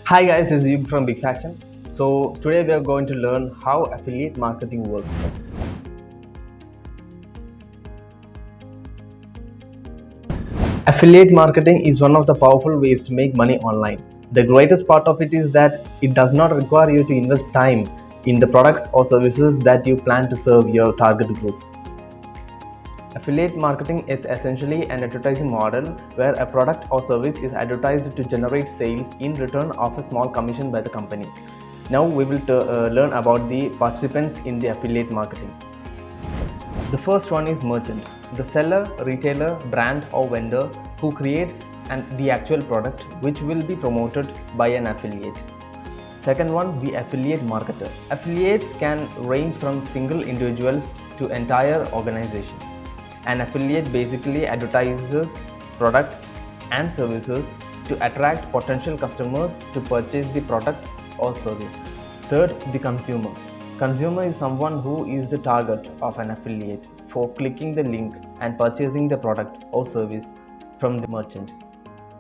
Hi guys, this is Yug from Big Faction. So today we are going to learn how affiliate marketing works. Affiliate marketing is one of the powerful ways to make money online. The greatest part of it is that it does not require you to invest time in the products or services that you plan to serve your target group. Affiliate marketing is essentially an advertising model where a product or service is advertised to generate sales in return of a small commission by the company. Now we will learn about the participants in the affiliate marketing. The first one is merchant, the seller, retailer, brand or vendor who creates the actual product which will be promoted by an affiliate. Second one, the affiliate marketer. Affiliates can range from single individuals to entire organization. An affiliate basically advertises products and services to attract potential customers to purchase the product or service. Third, the consumer. Consumer is someone who is the target of an affiliate for clicking the link and purchasing the product or service from the merchant.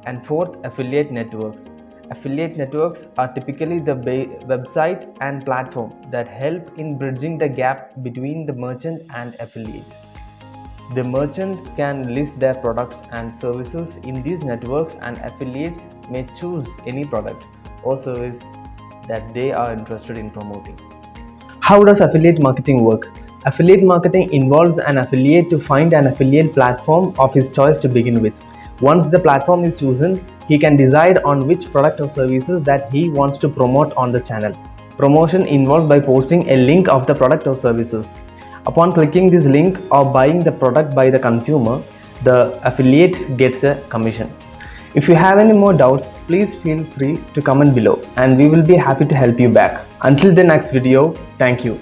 And fourth, affiliate networks. Affiliate networks are typically the website and platform that help in bridging the gap between the merchant and affiliates. The merchants can list their products and services in these networks, and affiliates may choose any product or service that they are interested in promoting. How does affiliate marketing work? Affiliate marketing involves an affiliate to find an affiliate platform of his choice to begin with. Once the platform is chosen, he can decide on which product or services that he wants to promote on the channel. Promotion involved by posting a link of the product or services. Upon clicking this link or buying the product by the consumer, the affiliate gets a commission. If you have any more doubts, please feel free to comment below and we will be happy to help you back. Until the next video, thank you.